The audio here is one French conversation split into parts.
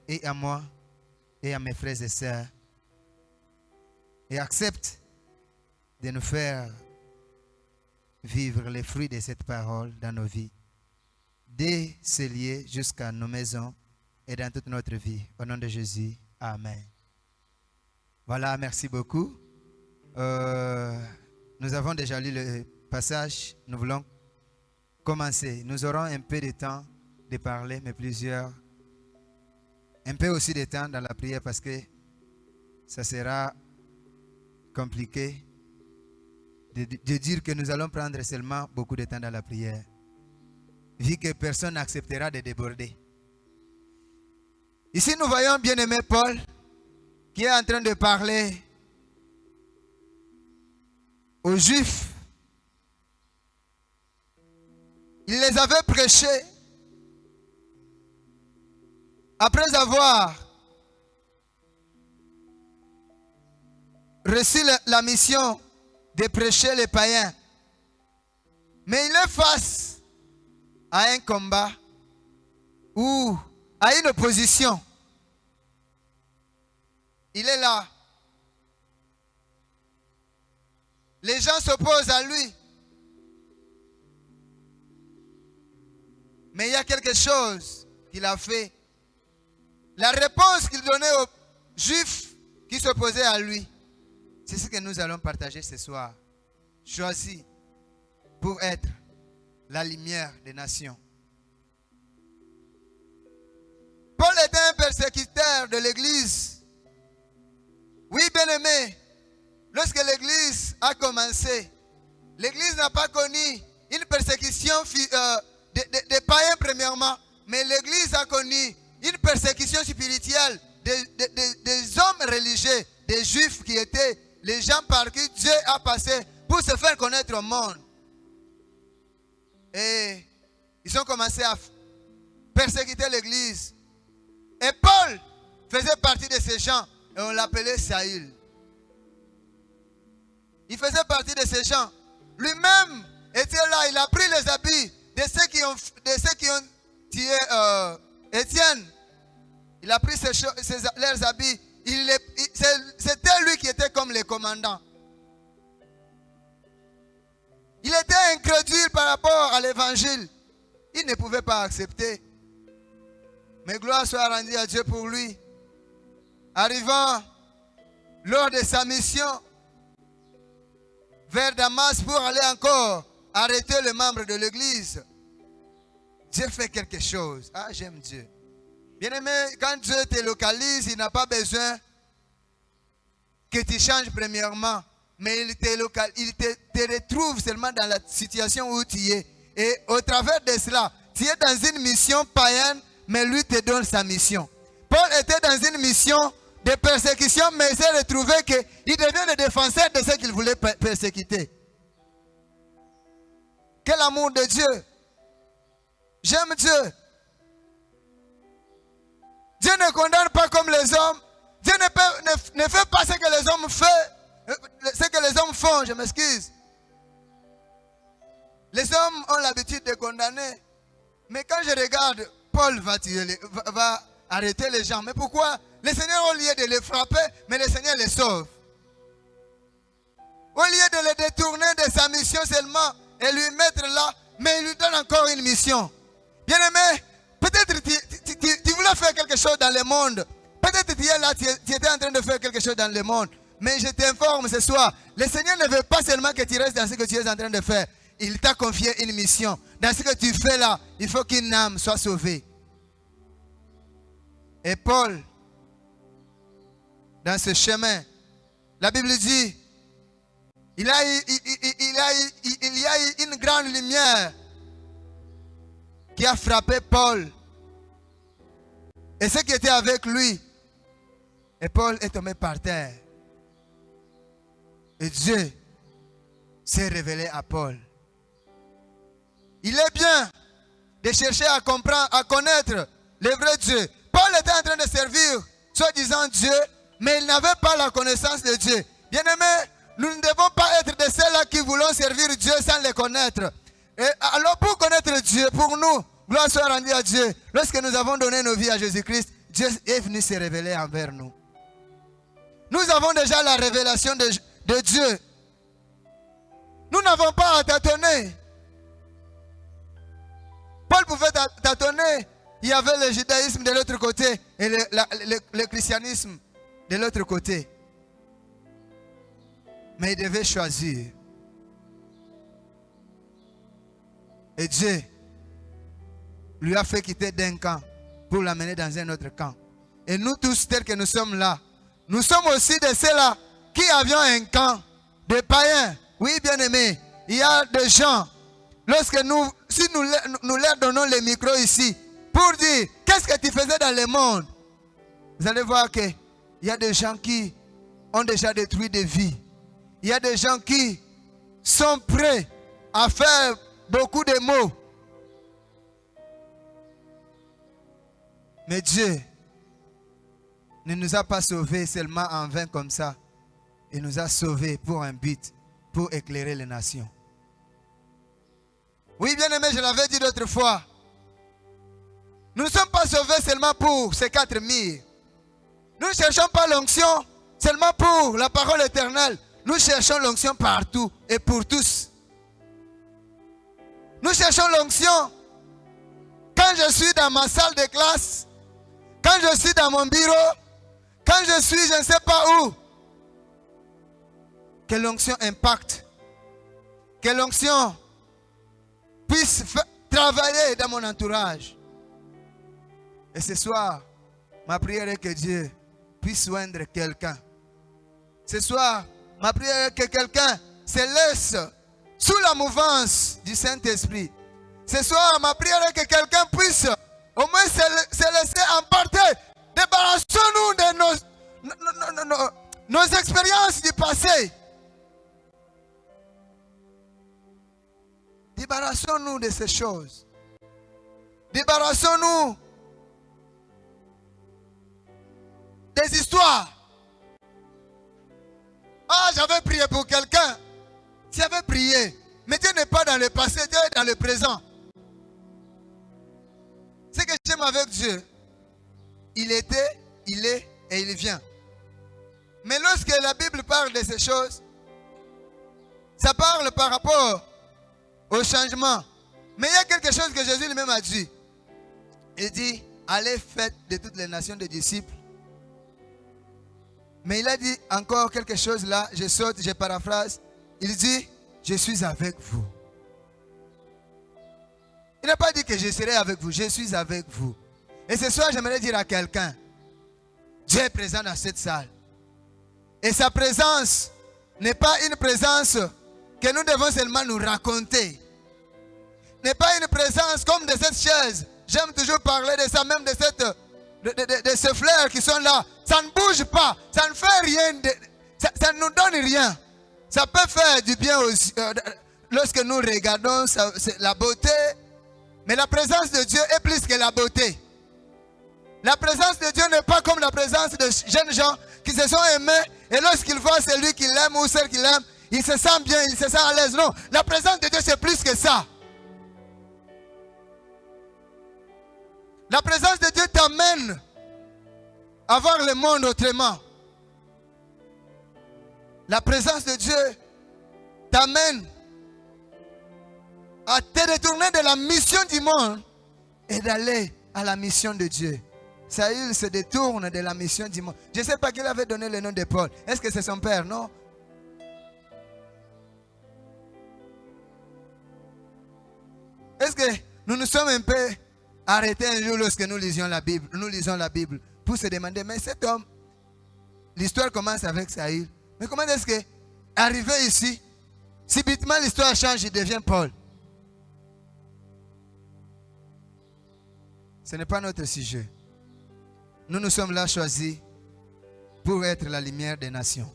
et à moi et à mes frères et sœurs. Et accepte de nous faire vivre les fruits de cette parole dans nos vies, dès ce lieu jusqu'à nos maisons et dans toute notre vie. Au nom de Jésus, Amen. Voilà, merci beaucoup. Nous avons déjà lu le passage. Nous voulons commencer. Nous aurons un peu de temps de parler, mais un peu aussi de temps dans la prière parce que ça sera compliqué de dire que nous allons prendre seulement beaucoup de temps dans la prière, vu que personne n'acceptera de déborder. Ici, nous voyons bien-aimé Paul qui est en train de parler aux Juifs. Il les avait prêchés après avoir reçu la mission de prêcher les païens. Mais il est face à un combat ou à une opposition. Il est là. Les gens s'opposent à lui. Mais il y a quelque chose qu'il a fait. La réponse qu'il donnait aux Juifs qui s'opposaient à lui, c'est ce que nous allons partager ce soir. Choisi pour être la lumière des nations. Paul était un persécuteur de l'Église. Oui, bien-aimé, lorsque l'Église a commencé, l'Église n'a pas connu une persécution des païens premièrement, mais l'Église a connu une persécution spirituelle des hommes religieux, des Juifs qui étaient les gens par qui Dieu a passé pour se faire connaître au monde. Et ils ont commencé à persécuter l'Église. Et Paul faisait partie de ces gens et on l'appelait Saül. Il faisait partie de ces gens. Lui-même était là, il a pris les habits de ceux qui ont tué Étienne. Il a pris leurs habits. C'était lui qui était comme les commandants. Il était incrédule par rapport à l'évangile. Il ne pouvait pas accepter. Mais gloire soit rendue à Dieu pour lui. Arrivant lors de sa mission vers Damas pour aller encore arrêter les membres de l'église, Dieu fait quelque chose. Ah, j'aime Dieu. Bien-aimé, quand Dieu te localise, il n'a pas besoin que tu changes premièrement. Mais il te retrouve seulement dans la situation où tu es. Et au travers de cela, tu es dans une mission païenne, mais lui te donne sa mission. Paul était dans une mission de persécution, mais il s'est retrouvé qu'il devient le défenseur de ceux qu'il voulait persécuter. Quel amour de Dieu! J'aime Dieu. Dieu ne condamne pas comme les hommes. Dieu ne fait pas ce que les hommes font. Ce que les hommes font, je m'excuse. Les hommes ont l'habitude de condamner. Mais quand je regarde, Paul va arrêter les gens. Mais pourquoi? Le Seigneur, au lieu de les frapper, mais le Seigneur les sauve. Au lieu de les détourner de sa mission seulement et lui mettre là, mais il lui donne encore une mission. Bien-aimé, peut-être tu voulais faire quelque chose dans le monde. Peut-être tu es là, tu étais en train de faire quelque chose dans le monde. Mais je t'informe ce soir, le Seigneur ne veut pas seulement que tu restes dans ce que tu es en train de faire. Il t'a confié une mission. Dans ce que tu fais là, il faut qu'une âme soit sauvée. Et Paul, dans ce chemin, la Bible dit, il y a eu une grande lumière qui a frappé Paul. Et ceux qui étaient avec lui. Et Paul est tombé par terre. Et Dieu s'est révélé à Paul. Il est bien de chercher à comprendre, à connaître le vrai Dieu. Paul était en train de servir, soi-disant Dieu, mais il n'avait pas la connaissance de Dieu. Bien-aimés, nous ne devons pas être de ceux-là qui voulons servir Dieu sans le connaître. Et alors pour connaître Dieu, pour nous, gloire soit rendue à Dieu. Lorsque nous avons donné nos vies à Jésus-Christ, Dieu est venu se révéler envers nous. Nous avons déjà la révélation de Dieu. Nous n'avons pas à tâtonner. Paul pouvait tâtonner. Il y avait le judaïsme de l'autre côté et le christianisme de l'autre côté. Mais il devait choisir. Et Dieu lui a fait quitter d'un camp pour l'amener dans un autre camp. Et nous tous, tels que nous sommes là, nous sommes aussi de ceux-là qui avions un camp de païens. Oui, bien aimés, il y a des gens, si nous leur donnons les micros ici, pour dire, qu'est-ce que tu faisais dans le monde? Vous allez voir qu'il y a des gens qui ont déjà détruit des vies. Il y a des gens qui sont prêts à faire beaucoup de maux. Mais Dieu ne nous a pas sauvés seulement en vain comme ça. Il nous a sauvés pour un but, pour éclairer les nations. Oui, bien aimé, je l'avais dit d'autres fois. Nous ne sommes pas sauvés seulement pour ces 4 murs. Nous ne cherchons pas l'onction seulement pour la parole éternelle. Nous cherchons l'onction partout et pour tous. Nous cherchons l'onction quand je suis dans ma salle de classe, quand je suis dans mon bureau, quand je suis je ne sais pas où. Que l'onction impacte. Que l'onction puisse travailler dans mon entourage. Et ce soir, ma prière est que Dieu puisse joindre quelqu'un. Ce soir, ma prière est que quelqu'un se laisse sous la mouvance du Saint-Esprit. Ce soir, ma prière est que quelqu'un puisse au moins se laisser emporter. Débarrassons-nous de nos expériences du passé. Débarrassons-nous de ces choses. Débarrassons-nous des histoires. Ah, j'avais prié pour quelqu'un. Tu avais prié. Mais Dieu n'est pas dans le passé, Dieu est dans le présent. Ce que j'aime avec Dieu, il était, il est et il vient. Mais lorsque la Bible parle de ces choses, ça parle par rapport au changement. Mais il y a quelque chose que Jésus lui-même a dit. Il dit, allez faites de toutes les nations des disciples. Mais il a dit encore quelque chose là, je saute, je paraphrase. Il dit, je suis avec vous. Il n'a pas dit que je serai avec vous, je suis avec vous. Et ce soir, j'aimerais dire à quelqu'un, Dieu est présent dans cette salle. Et sa présence n'est pas une présence que nous devons seulement nous raconter. N'est pas une présence comme de cette chaise. J'aime toujours parler de ça, même de ces fleurs qui sont là. Ça ne bouge pas, ça ne fait rien, ça ne nous donne rien. Ça peut faire du bien aussi, lorsque nous regardons la beauté. Mais la présence de Dieu est plus que la beauté. La présence de Dieu n'est pas comme la présence de jeunes gens qui se sont aimés et lorsqu'ils voient celui qu'ils aiment ou celle qu'ils aiment, ils se sentent bien, ils se sentent à l'aise. Non, la présence de Dieu c'est plus que ça. La présence de Dieu t'amène à voir le monde autrement. La présence de Dieu t'amène à te détourner de la mission du monde et d'aller à la mission de Dieu. Saül se détourne de la mission du monde. Je ne sais pas qui avait donné le nom de Paul. Est-ce que c'est son père? Non. Est-ce que nous nous sommes un peu arrêtés un jour lorsque nous lisions la Bible, pour se demander, mais cet homme, l'histoire commence avec Saül. Mais comment est-ce que, arrivé ici, subitement l'histoire change, il devient Paul? Ce n'est pas notre sujet. Nous nous sommes là choisis pour être la lumière des nations.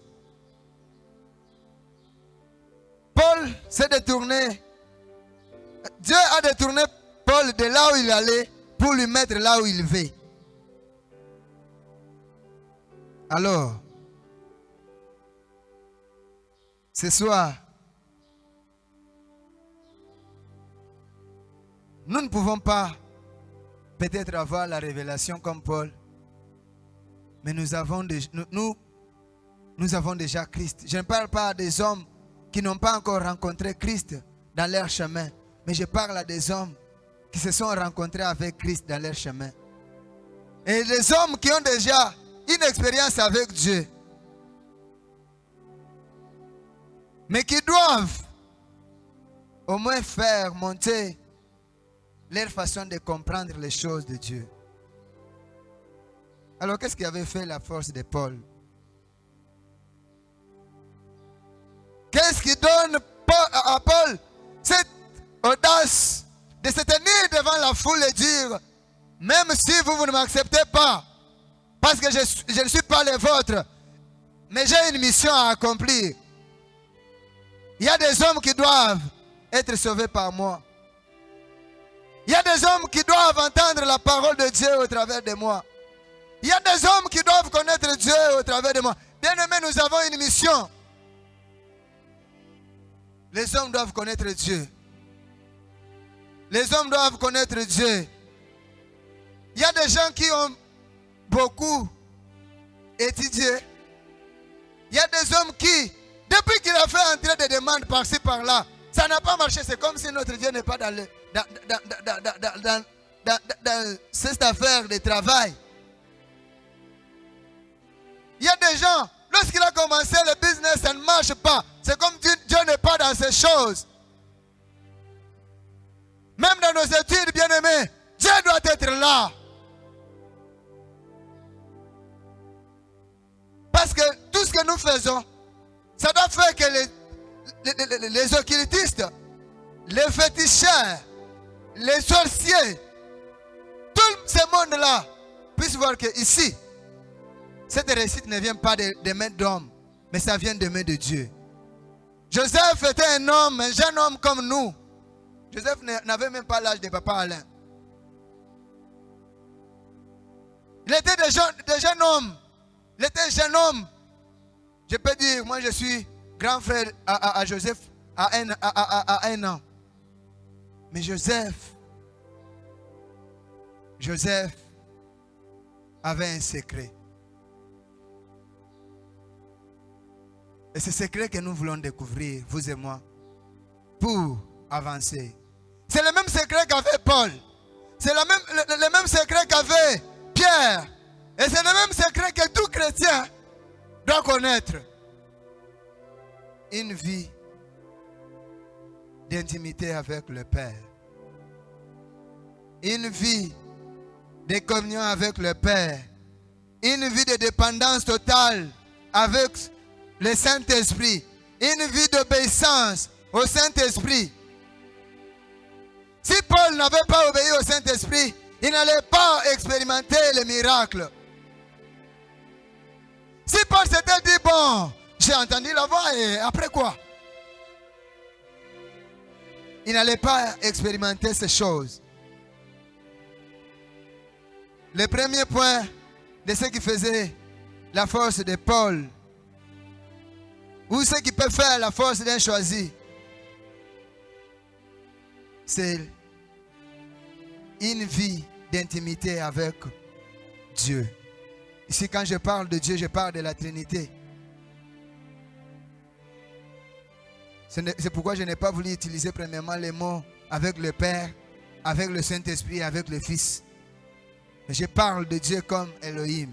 Paul s'est détourné. Dieu a détourné Paul de là où il allait pour lui mettre là où il veut. Alors, ce soir, nous ne pouvons pas peut-être avoir la révélation comme Paul, Mais nous avons déjà Christ. Je ne parle pas des hommes qui n'ont pas encore rencontré Christ dans leur chemin. Mais je parle à des hommes qui se sont rencontrés avec Christ dans leur chemin. Et les hommes qui ont déjà une expérience avec Dieu. Mais qui doivent au moins faire monter leur façon de comprendre les choses de Dieu. Alors, qu'est-ce qui avait fait la force de Paul? Qu'est-ce qui donne à Paul cette audace de se tenir devant la foule et dire, même si vous ne m'acceptez pas, parce que je ne suis pas les vôtres, mais j'ai une mission à accomplir. Il y a des hommes qui doivent être sauvés par moi. Il y a des hommes qui doivent entendre la parole de Dieu au travers de moi. Il y a des hommes qui doivent connaître Dieu au travers de moi. Bien-aimés, nous avons une mission. Les hommes doivent connaître Dieu. Les hommes doivent connaître Dieu. Il y a des gens qui ont beaucoup étudié. Il y a des hommes qui, depuis qu'il a fait entrer des demandes par-ci, par-là, ça n'a pas marché. C'est comme si notre Dieu n'est pas dans cette affaire de travail. Il y a des gens, lorsqu'il a commencé le business, ça ne marche pas. C'est comme Dieu n'est pas dans ces choses. Même dans nos études, bien-aimés, Dieu doit être là. Parce que tout ce que nous faisons, ça doit faire que les occultistes, les féticheurs, les sorciers, tout ce monde-là puissent voir que ici, cette réussite ne vient pas des mains d'hommes, mais ça vient des mains de Dieu. Joseph était un homme, un jeune homme comme nous. Joseph n'avait même pas l'âge de papa Alain. Il était des jeunes hommes. Il était un jeune homme. Je peux dire, moi je suis grand frère à Joseph à un an. Mais Joseph avait un secret. Et c'est ce secret que nous voulons découvrir, vous et moi, pour avancer. C'est le même secret qu'avait Paul. C'est le même secret qu'avait Pierre. Et c'est le même secret que tout chrétien doit connaître. Une vie d'intimité avec le Père. Une vie de communion avec le Père. Une vie de dépendance totale avec le Saint-Esprit. Une vie d'obéissance au Saint-Esprit. Si Paul n'avait pas obéi au Saint-Esprit, il n'allait pas expérimenter les miracles. Si Paul s'était dit, bon, j'ai entendu la voix et après quoi? Il n'allait pas expérimenter ces choses. Le premier point de ce qui faisait la force de Paul, ou ce qui peut faire la force d'un choisi, c'est une vie d'intimité avec Dieu. Ici, quand je parle de Dieu, je parle de la Trinité. C'est pourquoi je n'ai pas voulu utiliser premièrement les mots avec le Père, avec le Saint-Esprit et avec le Fils. Mais je parle de Dieu comme Elohim.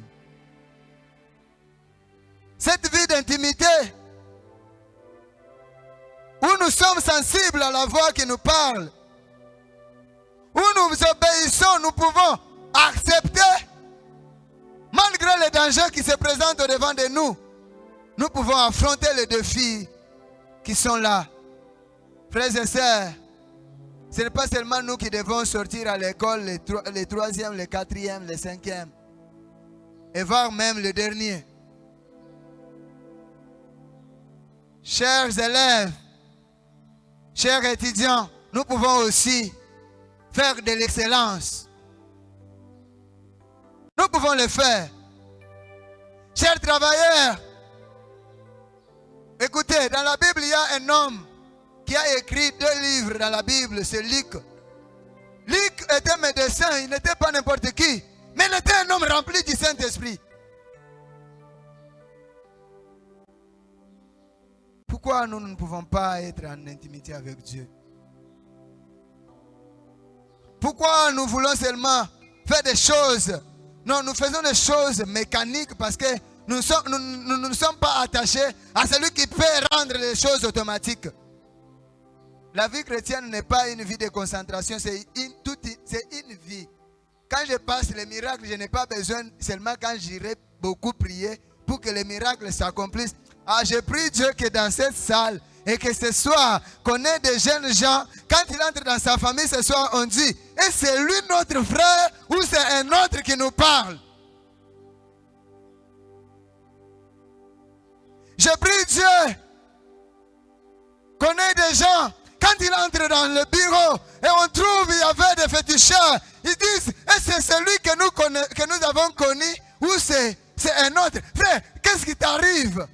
Cette vie d'intimité, où nous sommes sensibles à la voix qui nous parle, où nous obéissons, nous pouvons accepter, malgré les dangers qui se présentent au-devant de nous, nous pouvons affronter les défis qui sont là. Frères et sœurs, ce n'est pas seulement nous qui devons sortir à l'école, les troisièmes, les quatrièmes, les cinquièmes, et voir même le dernier. Chers élèves, chers étudiants, nous pouvons aussi faire de l'excellence. Nous pouvons le faire. Chers travailleurs, écoutez, dans la Bible, il y a un homme qui a écrit 2 livres dans la Bible, c'est Luc. Luc était médecin, il n'était pas n'importe qui, mais il était un homme rempli du Saint-Esprit. Pourquoi nous ne pouvons pas être en intimité avec Dieu? Pourquoi nous voulons seulement faire des choses? Non, nous faisons des choses mécaniques parce que nous ne sommes pas attachés à celui qui peut rendre les choses automatiques. La vie chrétienne n'est pas une vie de concentration, c'est une vie. Quand je passe les miracles, je n'ai pas besoin seulement quand j'irai beaucoup prier pour que les miracles s'accomplissent. Ah, je prie Dieu que dans cette salle et que ce soir, qu'on ait des jeunes gens, quand il entre dans sa famille ce soir, on dit, et c'est lui notre frère ou c'est un autre qui nous parle? Je prie Dieu qu'on ait des gens, quand il entre dans le bureau et on trouve il y avait des féticheurs, ils disent, et c'est celui que nous avons connu ou c'est un autre? Frère, qu'est-ce qui t'arrive?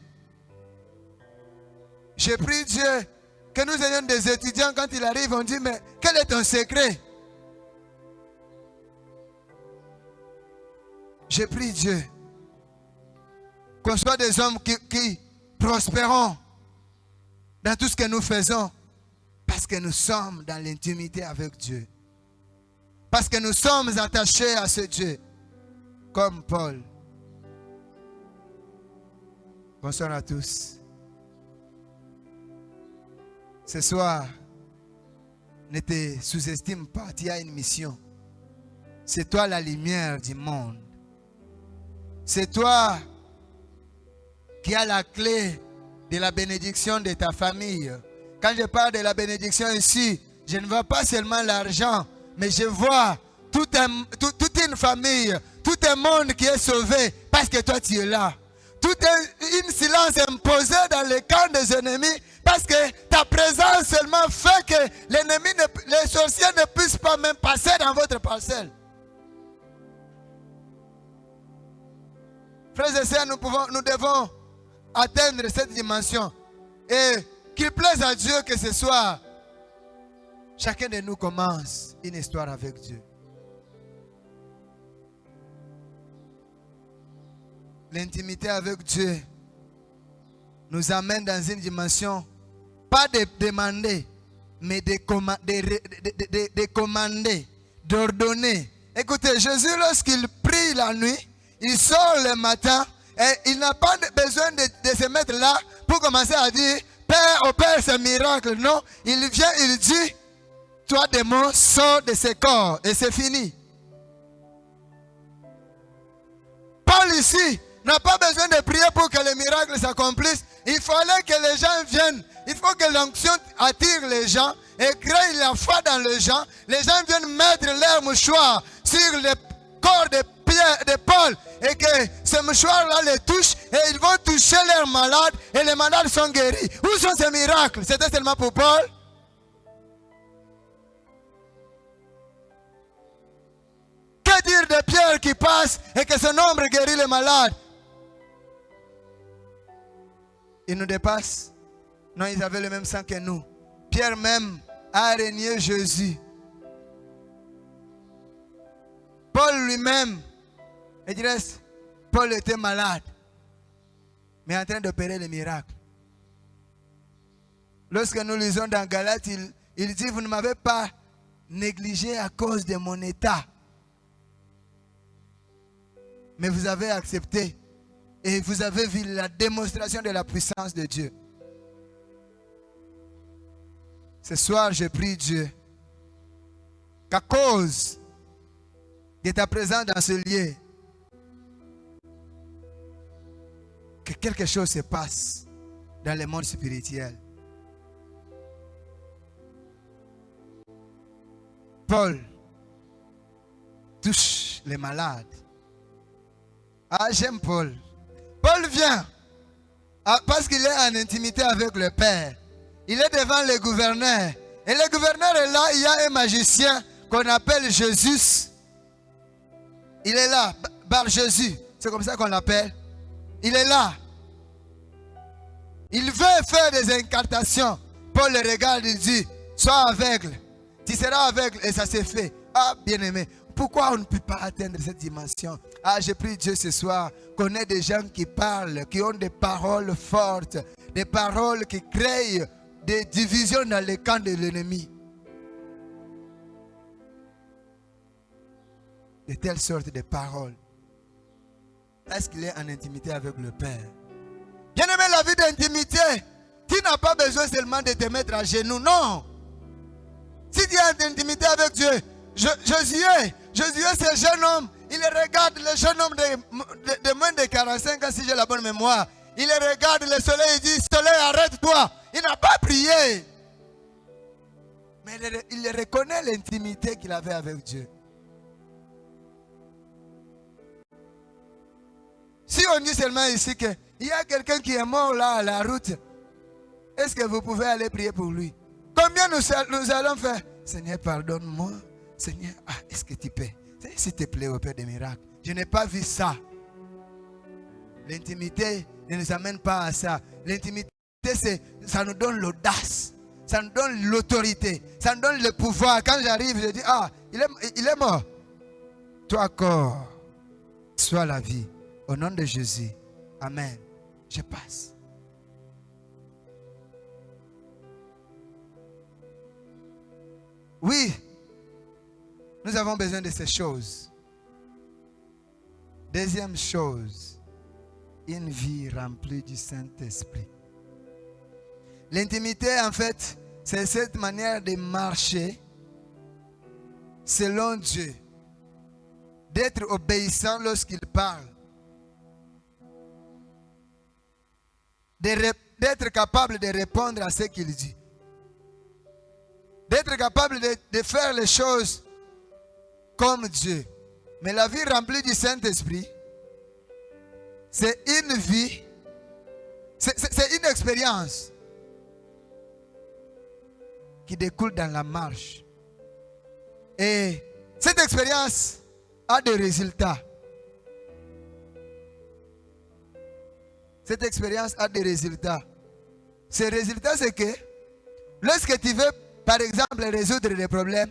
Je prie Dieu que nous ayons des étudiants, quand ils arrivent, on dit, mais quel est ton secret? Je prie Dieu qu'on soit des hommes qui prospérons dans tout ce que nous faisons parce que nous sommes dans l'intimité avec Dieu. Parce que nous sommes attachés à ce Dieu, comme Paul. Bonsoir à tous. Ce soir, ne te sous-estime pas, tu as une mission. C'est toi la lumière du monde. C'est toi qui as la clé de la bénédiction de ta famille. Quand je parle de la bénédiction ici, je ne vois pas seulement l'argent, mais je vois toute une famille, tout un monde qui est sauvé parce que toi tu es là. Tout un silence imposé dans les camps des ennemis parce que ta présence seulement fait que les sorciers ne puissent pas même passer dans votre parcelle. Frères et sœurs, nous devons atteindre cette dimension. Et qu'il plaise à Dieu que ce soir, chacun de nous commence une histoire avec Dieu. L'intimité avec Dieu nous amène dans une dimension, pas de demander, mais de commander, d'ordonner. Écoutez, Jésus, lorsqu'il prie la nuit, il sort le matin et il n'a pas besoin de se mettre là pour commencer à dire, Père, opère ce miracle. Non, il vient, il dit, toi démon, sors de ce corps et c'est fini. Paul ici n'a pas besoin de prier pour que les miracles s'accomplissent. Il fallait que les gens viennent. Il faut que l'onction attire les gens et crée la foi dans les gens. Les gens viennent mettre leur mouchoir sur le corps de Paul et que ce mouchoir-là les touche et ils vont toucher leurs malades et les malades sont guéris. Où sont ces miracles? C'était seulement pour Paul? Que dire de Pierre qui passe et que son ombre guérit les malades? Ils nous dépassent. Non, ils avaient le même sang que nous. Pierre même a régné Jésus. Paul lui-même, il dirait, Paul était malade, mais en train d'opérer les miracles. Lorsque nous lisons dans Galates, il dit, vous ne m'avez pas négligé à cause de mon état, mais vous avez accepté et vous avez vu la démonstration de la puissance de Dieu. Ce soir, je prie Dieu qu'à cause de ta présence dans ce lieu, que quelque chose se passe dans le monde spirituel. Paul touche les malades. Ah, j'aime Paul. Paul vient parce qu'il est en intimité avec le Père. Il est devant le gouverneur. Et le gouverneur est là, il y a un magicien qu'on appelle Jésus. Il est là, Bar Jésus. C'est comme ça qu'on l'appelle. Il est là. Il veut faire des incantations. Paul le regarde, il dit, sois aveugle. Tu seras aveugle et ça s'est fait. Ah, bien-aimé, pourquoi on ne peut pas atteindre cette dimension? Ah, je prie Dieu ce soir qu'on ait des gens qui parlent, qui ont des paroles fortes, des paroles qui créent des divisions dans les camps de l'ennemi. De telles sortes de paroles. Parce qu'il est en intimité avec le Père. Bien-aimé, la vie d'intimité, tu n'as pas besoin seulement de te mettre à genoux. Non. Si tu es en intimité avec Dieu, Josué, c'est un jeune homme. Il regarde le jeune homme de moins de 45 ans, si j'ai la bonne mémoire. Il regarde le soleil et dit, soleil, arrête-toi. Il n'a pas prié. Mais il reconnaît l'intimité qu'il avait avec Dieu. Si on dit seulement ici qu'il y a quelqu'un qui est mort là à la route, est-ce que vous pouvez aller prier pour lui? Combien nous allons faire? Seigneur, pardonne-moi. Seigneur, est-ce que tu peux? S'il te plaît, au Père des miracles. Je n'ai pas vu ça. L'intimité ne nous amène pas à ça. L'intimité, ça nous donne l'audace. Ça nous donne l'autorité. Ça nous donne le pouvoir. Quand j'arrive, je dis, il est mort. Toi encore, sois la vie. Au nom de Jésus. Amen. Je passe. Oui, nous avons besoin de ces choses. Deuxième chose, une vie remplie du Saint-Esprit. L'intimité, en fait, c'est cette manière de marcher selon Dieu, d'être obéissant lorsqu'il parle, d'être capable de répondre à ce qu'il dit, d'être capable de faire les choses comme Dieu. Mais la vie remplie du Saint-Esprit, c'est une vie, c'est une expérience qui découle dans la marche. Et cette expérience a des résultats. Cette expérience a des résultats. Ces résultats, c'est que lorsque tu veux, par exemple, résoudre des problèmes,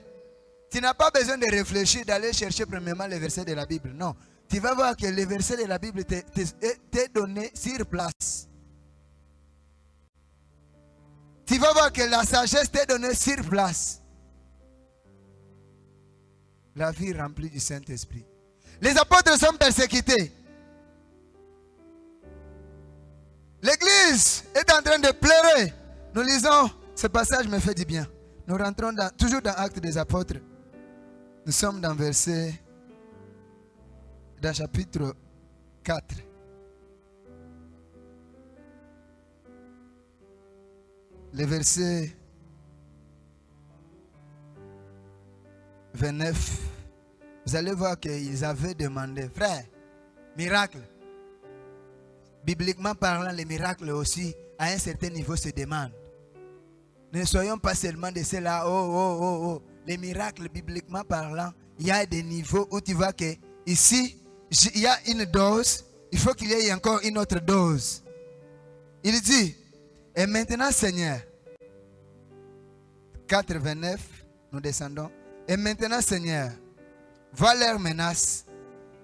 tu n'as pas besoin de réfléchir, d'aller chercher premièrement les versets de la Bible. Non. Tu vas voir que les versets de la Bible t'est donné sur place. Tu vas voir que la sagesse t'est donnée sur place. La vie remplie du Saint-Esprit. Les apôtres sont persécutés. L'église est en train de pleurer. Nous lisons, ce passage me fait du bien. Nous rentrons toujours dans Actes des Apôtres. Nous sommes dans chapitre 4. Le verset 29. Vous allez voir qu'ils avaient demandé, frère, miracle. Bibliquement parlant, les miracles aussi, à un certain niveau, se demandent. Ne soyons pas seulement de ceux-là, Les miracles, bibliquement parlant, il y a des niveaux où tu vois que ici, il y a une dose, il faut qu'il y ait encore une autre dose. Il dit, et maintenant, Seigneur, 4:29, nous descendons. Et maintenant, Seigneur, vois leurs menaces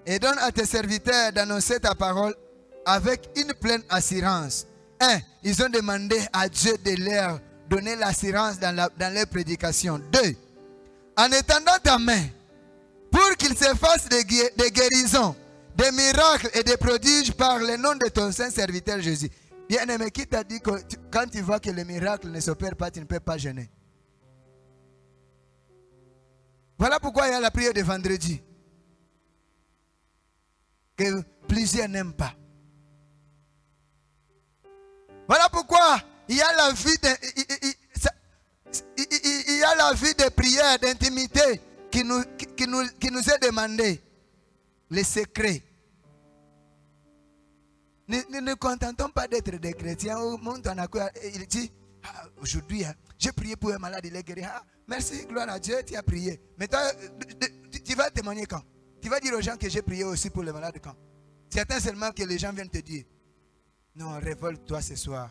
et donne à tes serviteurs d'annoncer ta parole avec une pleine assurance. Ils ont demandé à Dieu de leur donner l'assurance dans leur prédication. 2, en étendant ta main pour qu'ils se fassent des guérisons, des miracles et des prodiges par le nom de ton saint serviteur Jésus. Bien-aimé, qui t'a dit que quand tu vois que les miracles ne s'opèrent pas, tu ne peux pas jeûner? Voilà pourquoi il y a la prière de vendredi que plusieurs n'aiment pas. Voilà pourquoi il y a la vie de prière, d'intimité qui nous est demandée. Les secrets. Ne nous contentons pas d'être des chrétiens. Il dit, aujourd'hui, j'ai prié pour un malade, il est guéri. Merci, gloire à Dieu, tu as prié. Mais toi, tu vas témoigner quand? Tu vas dire aux gens que j'ai prié aussi pour les malades quand? C'est certain seulement que les gens viennent te dire, non, révolte-toi ce soir.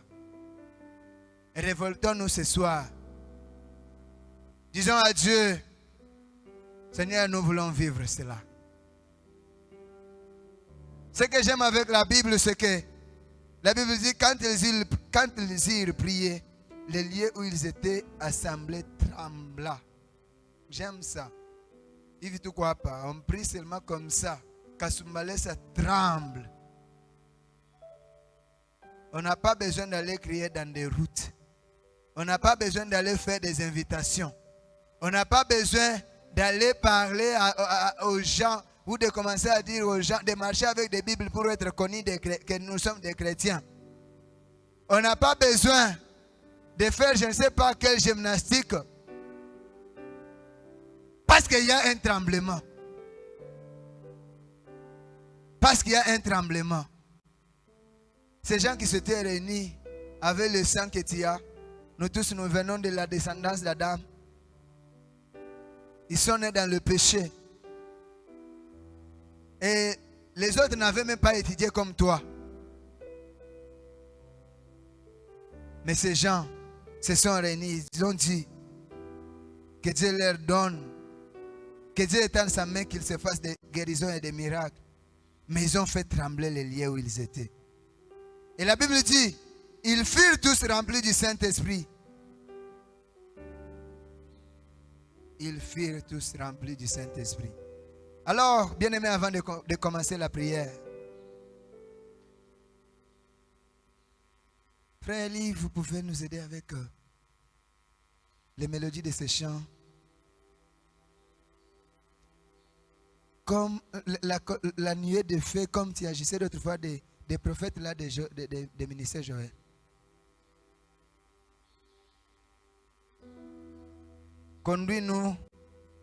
Révoltons-nous ce soir. Disons à Dieu, Seigneur, nous voulons vivre cela. Ce que j'aime avec la Bible, c'est que La Bible dit, quand ils eurent prié, les lieux où ils étaient assemblés trembla. J'aime ça. Il vit tout quoi pas. On prie seulement comme ça. Kasumbalé, ça tremble. On n'a pas besoin d'aller crier dans des routes. On n'a pas besoin d'aller faire des invitations. On n'a pas besoin d'aller parler aux gens ou de commencer à dire aux gens de marcher avec des Bibles pour être connus que nous sommes des chrétiens. On n'a pas besoin de faire je ne sais pas quelle gymnastique parce qu'il y a un tremblement. Parce qu'il y a un tremblement. Ces gens qui s'étaient réunis avec le sang que tu as, nous tous nous venons de la descendance d'Adam. Ils sont nés dans le péché. Et les autres n'avaient même pas étudié comme toi. Mais ces gens se sont réunis. Ils ont dit que Dieu leur donne, que Dieu étende sa main, qu'il se fasse des guérisons et des miracles. Mais ils ont fait trembler les lieux où ils étaient. Et la Bible dit, ils furent tous remplis du Saint-Esprit. Ils furent tous remplis du Saint-Esprit. Alors, bien-aimés, avant de commencer la prière, Frère Eli, vous pouvez nous aider avec les mélodies de ces chants. Comme la nuée de feu, comme tu agissais d'autrefois des prophètes là, des ministères Joël. Conduis-nous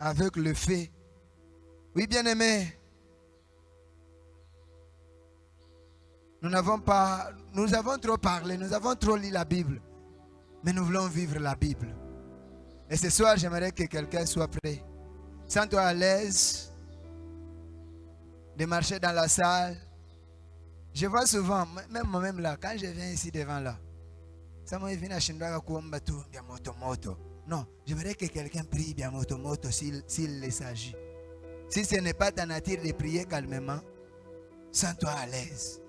avec le feu. Oui, bien-aimés, nous avons trop parlé, nous avons trop lu la Bible, mais nous voulons vivre la Bible. Et ce soir, j'aimerais que quelqu'un soit prêt. Sens-toi à l'aise de marcher dans la salle. Je vois souvent, même moi-même là, quand je viens ici devant là, ça m'a venu à Shindaga Kuombatu, bien moto. Non, j'aimerais que quelqu'un prie bien moto s'il le s'agit. Si ce n'est pas ta nature de prier calmement, sens-toi à l'aise.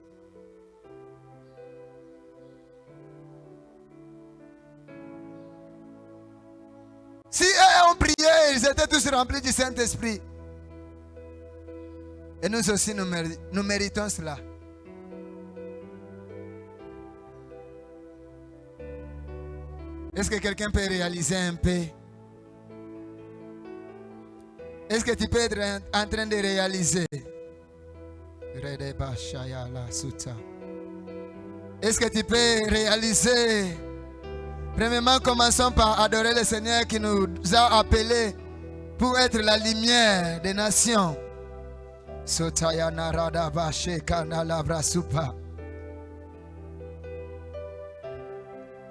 Si eux ont prié, ils étaient tous remplis du Saint-Esprit. Et nous aussi, nous méritons cela. Est-ce que quelqu'un peut réaliser un peu? Est-ce que tu peux être en train de réaliser? Est-ce que tu peux réaliser? Premièrement, commençons par adorer le Seigneur qui nous a appelés pour être la lumière des nations.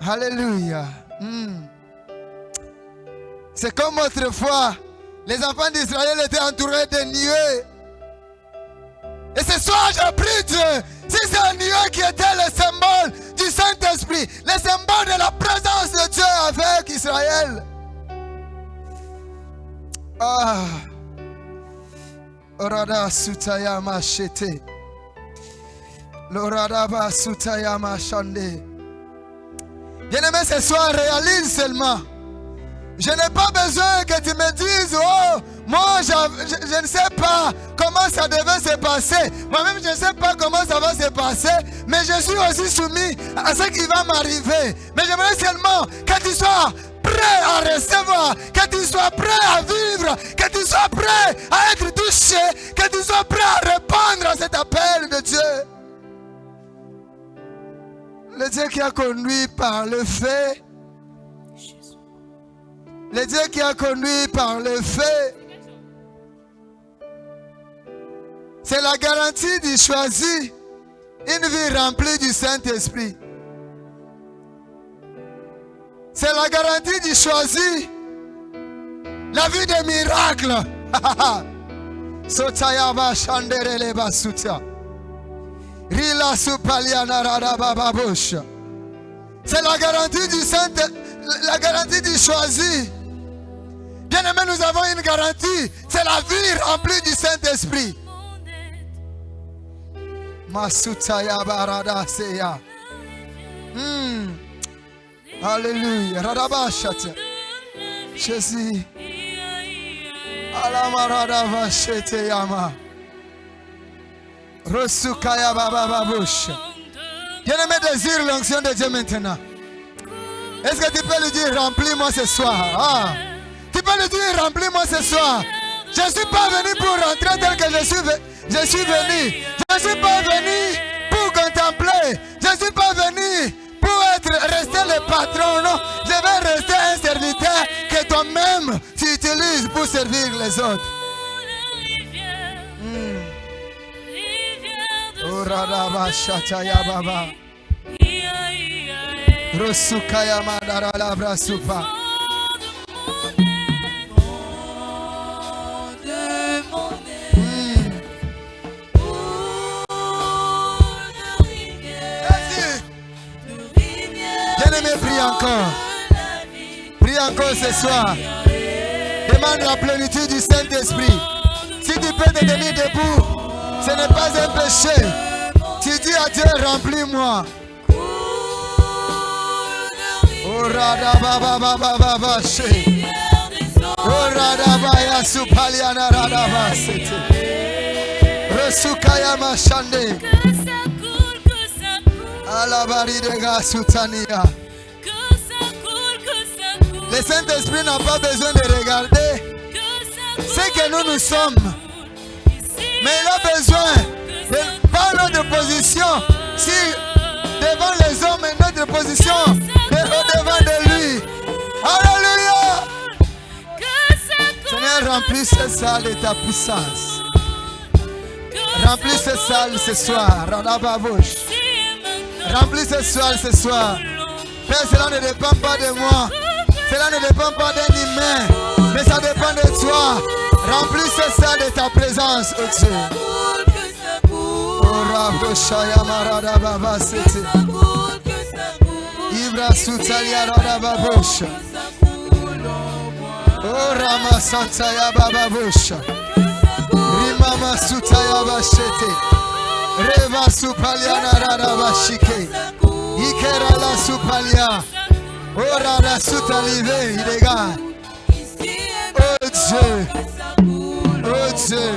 Alléluia. C'est comme autrefois, les enfants d'Israël étaient entourés de nuées. Et ce soir, je prie Dieu, si c'est un nuée qui était le symbole du Saint-Esprit, le symbole de la présence de Dieu avec Israël. Orada sutayama shete. L'oradaba sutayama shande. Bien-aimé, ce soir, réalise seulement. Je n'ai pas besoin que tu me dises, oh, moi, je ne sais pas comment ça devait se passer. Moi-même, je ne sais pas comment ça va se passer. Mais je suis aussi soumis à ce qui va m'arriver. Mais j'aimerais seulement que tu sois prêt à recevoir, que tu sois prêt à vivre, que tu sois prêt à être touché, que tu sois prêt à répondre à cet appel de Dieu. Le Dieu qui a conduit par le feu. Le Dieu qui a conduit par le feu. C'est la garantie du choisi. Une vie remplie du Saint-Esprit. C'est la garantie du choisi. La vie des miracles. Sotayaba shanderele basutia. Rila supaliana radabababush. C'est la garantie du Saint-Esprit. La garantie du choisi. Bien-aimés, nous avons une garantie. C'est la vie remplie du Saint-Esprit. Masutaya barada seya. Alléluia. Radabashata. Jésus. Alamaradavashete yama. Rosukaya baba babush. Bien-aimé, désire l'onction de Dieu maintenant. Est-ce que tu peux lui dire, remplis-moi ce soir? Tu peux lui dire, remplis-moi ce soir. Je ne suis pas venu pour rentrer tel que je suis venu. Je ne suis pas venu pour contempler. Je ne suis pas venu pour rester le patron. Non, je vais rester un serviteur que toi-même tu utilises pour servir les autres. Baba. Rosukaya madara labra supa. Bien-aimé, prie encore. Prie encore ce soir. Demande la plénitude du Saint-Esprit. Si tu peux te tenir debout, ce n'est pas un péché. Tu dis à Dieu, remplis-moi. Orada baba baba baba she. Orada baya supaliana rada basete. Resukaya mashande. Alabari de gasutania. Le Saint-Esprit n'a pas besoin de regarder ce que nous sommes. Mais il a besoin de par notre position. Si devant les hommes et notre position au-devant de lui. Alléluia. Seigneur, remplis cette salle de ta puissance. Remplis cette salle ce soir. Remplis cette salle ce soir. Père, cela ne dépend pas de moi. Cela ne dépend pas d'un humain. Mais ça dépend de toi. Remplis cette salle de ta présence, oh Dieu. Ibra Sutalia Rababosha. Oh Rama Santaya Bababosha. Rimama Sutaya Bashete. Reva Supaliana Rabashike. Ikera la Supalia. Oh Rada Sutalive, Idega. Oh Dieu. Oh Dieu.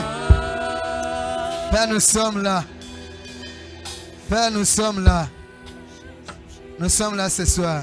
Père, nous sommes là. Père, nous sommes là. Nous sommes là ce soir.